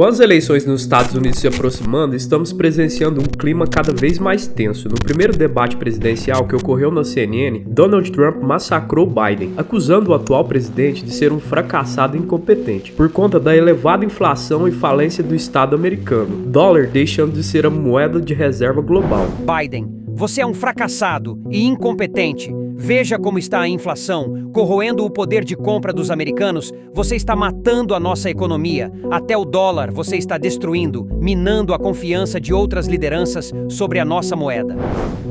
Com as eleições nos Estados Unidos se aproximando, estamos presenciando um clima cada vez mais tenso. No primeiro debate presidencial que ocorreu na CNN, Donald Trump massacrou Biden, acusando o atual presidente de ser um fracassado e incompetente, por conta da elevada inflação e falência do Estado americano, dólar deixando de ser a moeda de reserva global. Biden, você é um fracassado e incompetente. Veja como está a inflação, corroendo o poder de compra dos americanos. Você está matando a nossa economia. Até o dólar você está destruindo, minando a confiança de outras lideranças sobre a nossa moeda.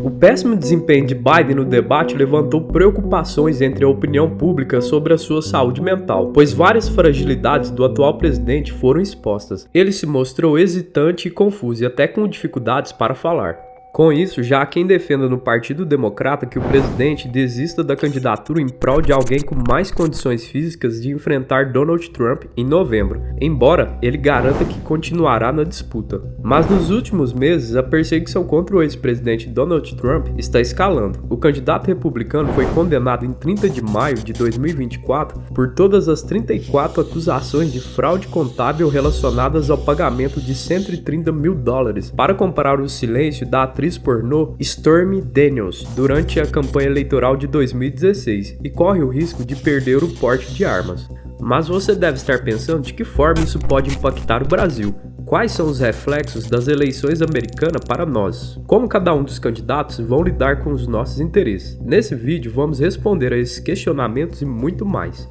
O péssimo desempenho de Biden no debate levantou preocupações entre a opinião pública sobre a sua saúde mental, pois várias fragilidades do atual presidente foram expostas. Ele se mostrou hesitante e confuso e até com dificuldades para falar. Com isso, já há quem defenda no Partido Democrata que o presidente desista da candidatura em prol de alguém com mais condições físicas de enfrentar Donald Trump em novembro, embora ele garanta que continuará na disputa. Mas nos últimos meses, a perseguição contra o ex-presidente Donald Trump está escalando. O candidato republicano foi condenado em 30 de maio de 2024 por todas as 34 acusações de fraude contábil relacionadas ao pagamento de $130 mil para comparar o silêncio da atriz pornô Stormy Daniels durante a campanha eleitoral de 2016 e corre o risco de perder o porte de armas. Mas você deve estar pensando de que forma isso pode impactar o Brasil. Quais são os reflexos das eleições americanas para nós? Como cada um dos candidatos vão lidar com os nossos interesses? Nesse vídeo vamos responder a esses questionamentos e muito mais.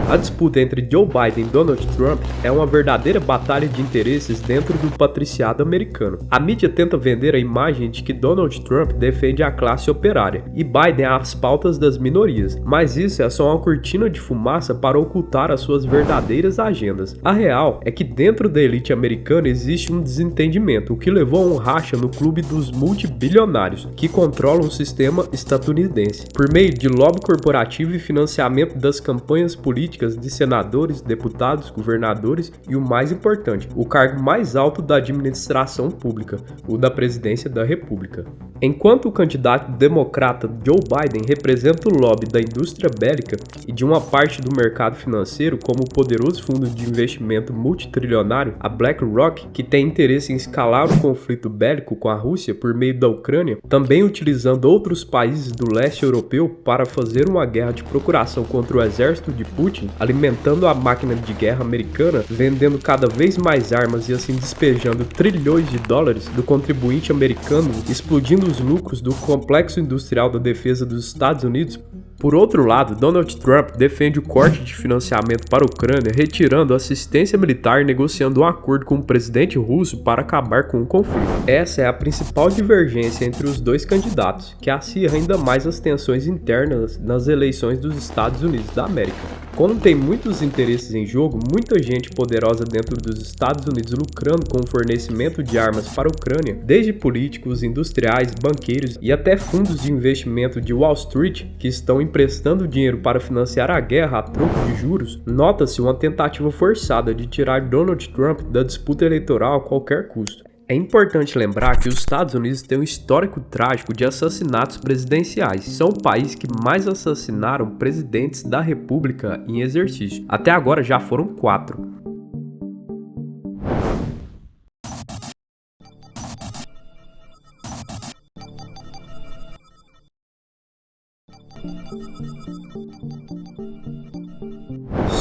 A disputa entre Joe Biden e Donald Trump é uma verdadeira batalha de interesses dentro do patriciado americano. A mídia tenta vender a imagem de que Donald Trump defende a classe operária e Biden as pautas das minorias, mas isso é só uma cortina de fumaça para ocultar as suas verdadeiras agendas. A real é que dentro da elite americana existe um desentendimento, o que levou a um racha no clube dos multibilionários, que controlam o sistema estadunidense, por meio de lobby corporativo e financiamento das campanhas políticas de senadores, deputados, governadores e o mais importante, o cargo mais alto da administração pública, o da presidência da República. Enquanto o candidato democrata Joe Biden representa o lobby da indústria bélica e de uma parte do mercado financeiro, como o poderoso fundo de investimento multitrilionário, a BlackRock, que tem interesse em escalar o conflito bélico com a Rússia por meio da Ucrânia, também utilizando outros países do leste europeu para fazer uma guerra de procuração contra o exército de Putin, alimentando a máquina de guerra americana, vendendo cada vez mais armas e assim despejando trilhões de dólares do contribuinte americano, explodindo os lucros do complexo industrial da defesa dos Estados Unidos. Por outro lado, Donald Trump defende o corte de financiamento para a Ucrânia, retirando assistência militar e negociando um acordo com o presidente russo para acabar com o conflito. Essa é a principal divergência entre os dois candidatos, que acirra ainda mais as tensões internas nas eleições dos Estados Unidos da América. Como tem muitos interesses em jogo, muita gente poderosa dentro dos Estados Unidos lucrando com o fornecimento de armas para a Ucrânia, desde políticos, industriais, banqueiros e até fundos de investimento de Wall Street que estão emprestando dinheiro para financiar a guerra a troco de juros, nota-se uma tentativa forçada de tirar Donald Trump da disputa eleitoral a qualquer custo. É importante lembrar que os Estados Unidos têm um histórico trágico de assassinatos presidenciais. São o país que mais assassinaram presidentes da República em exercício. Até agora já foram 4.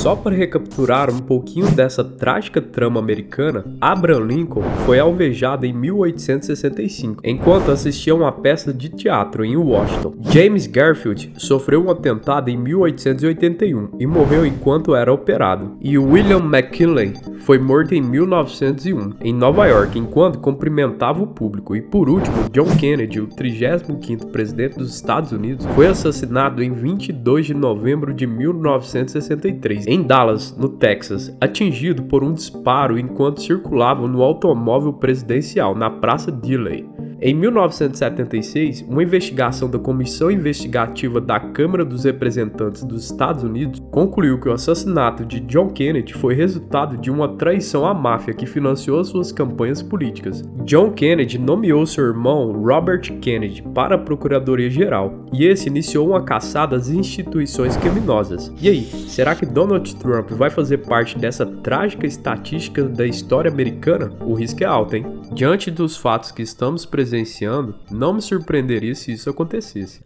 Só para recapitular um pouquinho dessa trágica trama americana, Abraham Lincoln foi alvejado em 1865, enquanto assistia a uma peça de teatro em Washington. James Garfield sofreu um atentado em 1881 e morreu enquanto era operado. E William McKinley foi morto em 1901, em Nova York, enquanto cumprimentava o público. E por último, John Kennedy, o 35º presidente dos Estados Unidos, foi assassinado em 22 de novembro de 1963, em Dallas, no Texas, atingido por um disparo enquanto circulava no automóvel presidencial na Praça Dealey. Em 1976, uma investigação da Comissão Investigativa da Câmara dos Representantes dos Estados Unidos concluiu que o assassinato de John Kennedy foi resultado de uma traição à máfia que financiou suas campanhas políticas. John Kennedy nomeou seu irmão Robert Kennedy para a Procuradoria-Geral, e esse iniciou uma caçada às instituições criminosas. E aí, será que Donald Trump vai fazer parte dessa trágica estatística da história americana? O risco é alto, hein? Diante dos fatos que estamos presenciando, não me surpreenderia se isso acontecesse.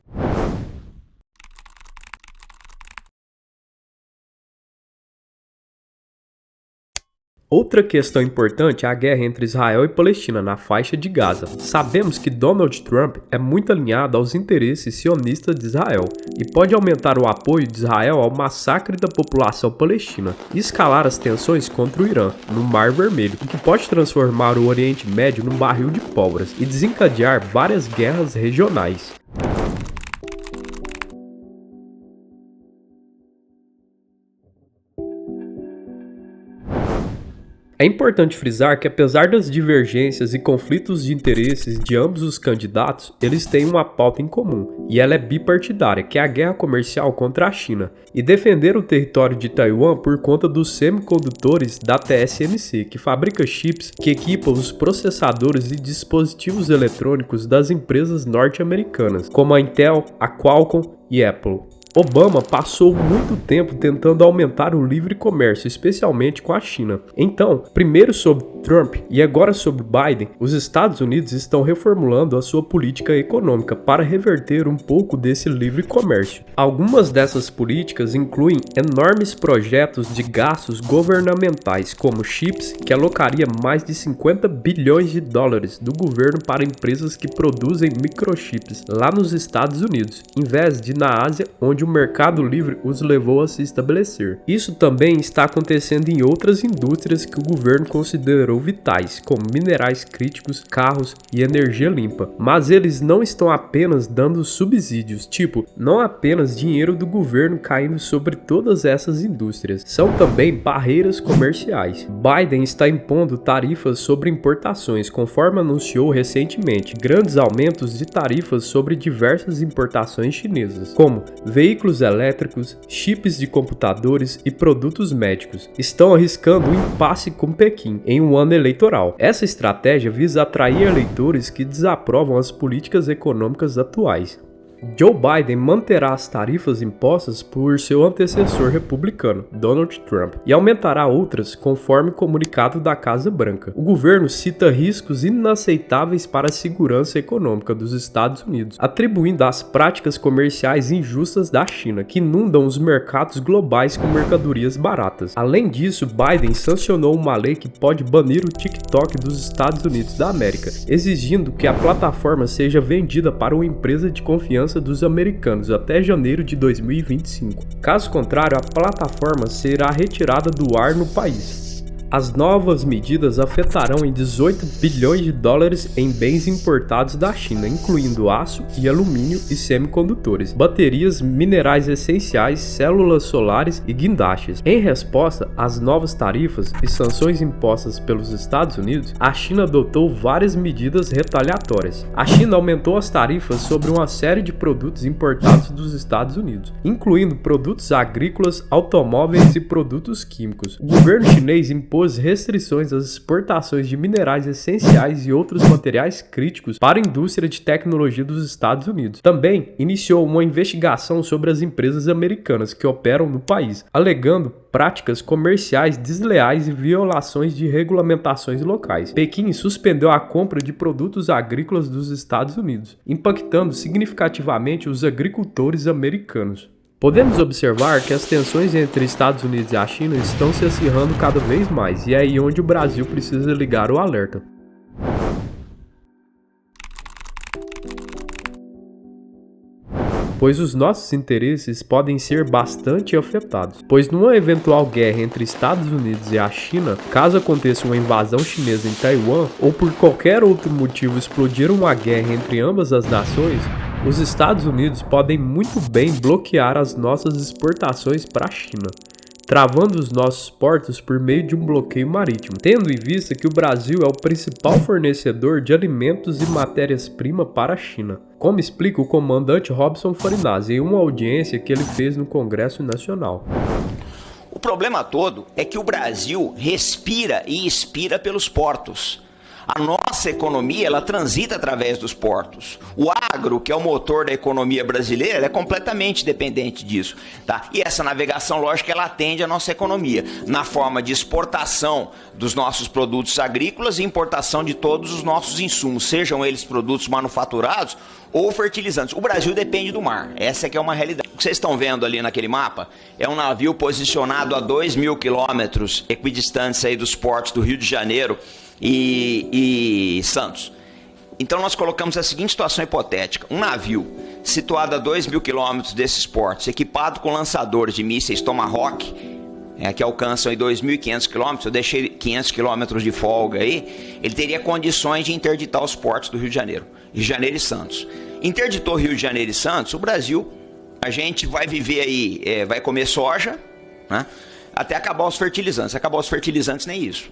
Outra questão importante é a guerra entre Israel e Palestina na faixa de Gaza. Sabemos que Donald Trump é muito alinhado aos interesses sionistas de Israel e pode aumentar o apoio de Israel ao massacre da população palestina e escalar as tensões contra o Irã no Mar Vermelho, o que pode transformar o Oriente Médio num barril de pólvora e desencadear várias guerras regionais. É importante frisar que, apesar das divergências e conflitos de interesses de ambos os candidatos, eles têm uma pauta em comum, e ela é bipartidária, que é a guerra comercial contra a China, e defender o território de Taiwan por conta dos semicondutores da TSMC, que fabrica chips que equipam os processadores e dispositivos eletrônicos das empresas norte-americanas, como a Intel, a Qualcomm e Apple. Obama passou muito tempo tentando aumentar o livre comércio, especialmente com a China. Então, primeiro sobre Trump e agora sobre Biden, os Estados Unidos estão reformulando a sua política econômica para reverter um pouco desse livre comércio. Algumas dessas políticas incluem enormes projetos de gastos governamentais, como chips, que alocaria mais de 50 bilhões de dólares do governo para empresas que produzem microchips lá nos Estados Unidos, em vez de na Ásia, onde o mercado livre os levou a se estabelecer. Isso também está acontecendo em outras indústrias que o governo considerou vitais, como minerais críticos, carros e energia limpa. Mas eles não estão apenas dando subsídios, não apenas dinheiro do governo caindo sobre todas essas indústrias, são também barreiras comerciais. Biden está impondo tarifas sobre importações, conforme anunciou recentemente, grandes aumentos de tarifas sobre diversas importações chinesas, como veículos elétricos, chips de computadores e produtos médicos. Estão arriscando um impasse com Pequim em um ano eleitoral. Essa estratégia visa atrair eleitores que desaprovam as políticas econômicas atuais. Joe Biden manterá as tarifas impostas por seu antecessor republicano, Donald Trump, e aumentará outras conforme comunicado da Casa Branca. O governo cita riscos inaceitáveis para a segurança econômica dos Estados Unidos, atribuindo às práticas comerciais injustas da China, que inundam os mercados globais com mercadorias baratas. Além disso, Biden sancionou uma lei que pode banir o TikTok dos Estados Unidos da América, exigindo que a plataforma seja vendida para uma empresa de confiança dos americanos até janeiro de 2025. Caso contrário, a plataforma será retirada do ar no país. As novas medidas afetarão em 18 bilhões de dólares em bens importados da China, incluindo aço e alumínio e semicondutores, baterias, minerais essenciais, células solares e guindastes. Em resposta às novas tarifas e sanções impostas pelos Estados Unidos, a China adotou várias medidas retaliatórias. A China aumentou as tarifas sobre uma série de produtos importados dos Estados Unidos, incluindo produtos agrícolas, automóveis e produtos químicos. O governo chinês impôs restrições às exportações de minerais essenciais e outros materiais críticos para a indústria de tecnologia dos Estados Unidos. Também iniciou uma investigação sobre as empresas americanas que operam no país, alegando práticas comerciais desleais e violações de regulamentações locais. Pequim suspendeu a compra de produtos agrícolas dos Estados Unidos, impactando significativamente os agricultores americanos. Podemos observar que as tensões entre Estados Unidos e a China estão se acirrando cada vez mais, e é aí onde o Brasil precisa ligar o alerta. Pois os nossos interesses podem ser bastante afetados, pois numa eventual guerra entre Estados Unidos e a China, caso aconteça uma invasão chinesa em Taiwan, ou por qualquer outro motivo explodir uma guerra entre ambas as nações, os Estados Unidos podem muito bem bloquear as nossas exportações para a China. travando os nossos portos por meio de um bloqueio marítimo, tendo em vista que o Brasil é o principal fornecedor de alimentos e matérias-primas para a China, como explica o comandante Robson Farinazzi em uma audiência que ele fez no Congresso Nacional. O problema todo é que o Brasil respira e expira pelos portos. A nossa economia, ela transita através dos portos. O agro, que é o motor da economia brasileira, é completamente dependente disso, tá? E essa navegação, lógico, ela atende a nossa economia na forma de exportação dos nossos produtos agrícolas e importação de todos os nossos insumos, sejam eles produtos manufaturados ou fertilizantes. O Brasil depende do mar, essa é que é uma realidade. O que vocês estão vendo ali naquele mapa é um navio posicionado a 2.000 quilômetros equidistantes aí dos portos do Rio de Janeiro e Santos. Então nós colocamos a seguinte situação hipotética: um navio situado a 2.000 quilômetros desses portos, equipado com lançadores de mísseis Tomahawk, que alcançam aí 2.500 quilômetros, eu deixei 500 quilômetros de folga aí, ele teria condições de interditar os portos do Rio de Janeiro e Santos. Interditou Rio de Janeiro e Santos, o Brasil, a gente vai viver aí, vai comer soja, né? Até acabar os fertilizantes. Acabar os fertilizantes, nem isso.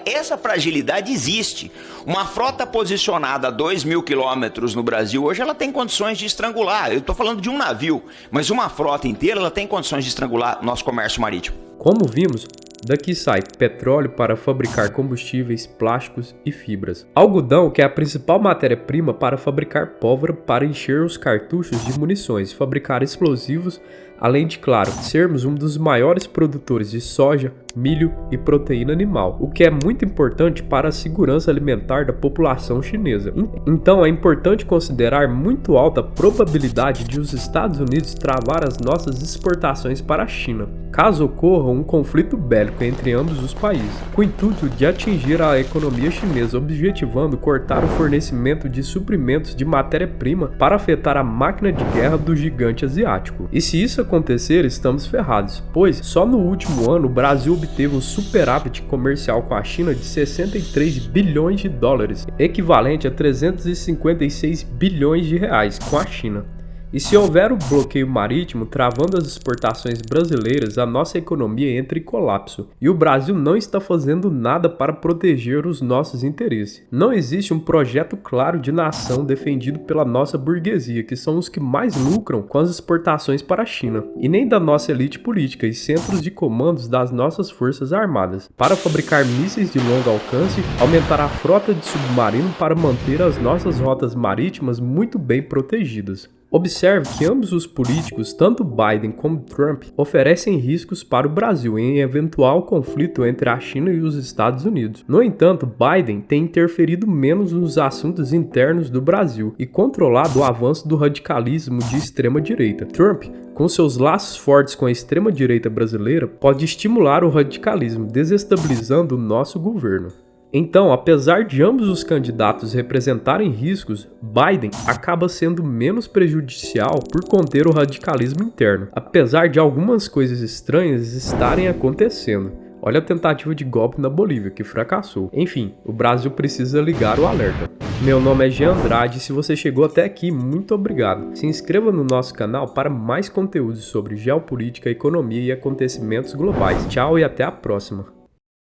Essa fragilidade existe. Uma frota posicionada a 2.000 quilômetros no Brasil, hoje ela tem condições de estrangular. Eu estou falando de um navio, mas uma frota inteira ela tem condições de estrangular nosso comércio marítimo. Como vimos, daqui sai petróleo para fabricar combustíveis, plásticos e fibras. Algodão, que é a principal matéria-prima para fabricar pólvora para encher os cartuchos de munições, fabricar explosivos, além de, claro, sermos um dos maiores produtores de soja, milho e proteína animal, o que é muito importante para a segurança alimentar da população chinesa. Então é importante considerar muito alta a probabilidade de os Estados Unidos travar as nossas exportações para a China, caso ocorra um conflito bélico entre ambos os países, com o intuito de atingir a economia chinesa, objetivando cortar o fornecimento de suprimentos de matéria-prima para afetar a máquina de guerra do gigante asiático. E se isso acontecer, estamos ferrados, pois só no último ano o Brasil obteve um superávit comercial com a China de 63 bilhões de dólares, equivalente a 356 bilhões de reais com a China. E se houver o bloqueio marítimo travando as exportações brasileiras, a nossa economia entra em colapso. E o Brasil não está fazendo nada para proteger os nossos interesses. Não existe um projeto claro de nação defendido pela nossa burguesia, que são os que mais lucram com as exportações para a China, e nem da nossa elite política e centros de comandos das nossas forças armadas, para fabricar mísseis de longo alcance, aumentar a frota de submarino para manter as nossas rotas marítimas muito bem protegidas. Observe que ambos os políticos, tanto Biden como Trump, oferecem riscos para o Brasil em eventual conflito entre a China e os Estados Unidos. No entanto, Biden tem interferido menos nos assuntos internos do Brasil e controlado o avanço do radicalismo de extrema-direita. Trump, com seus laços fortes com a extrema-direita brasileira, pode estimular o radicalismo, desestabilizando o nosso governo. Então, apesar de ambos os candidatos representarem riscos, Biden acaba sendo menos prejudicial por conter o radicalismo interno, apesar de algumas coisas estranhas estarem acontecendo. Olha a tentativa de golpe na Bolívia, que fracassou. Enfim, o Brasil precisa ligar o alerta. Meu nome é Jean Andrade e se você chegou até aqui, muito obrigado. Se inscreva no nosso canal para mais conteúdos sobre geopolítica, economia e acontecimentos globais. Tchau e até a próxima.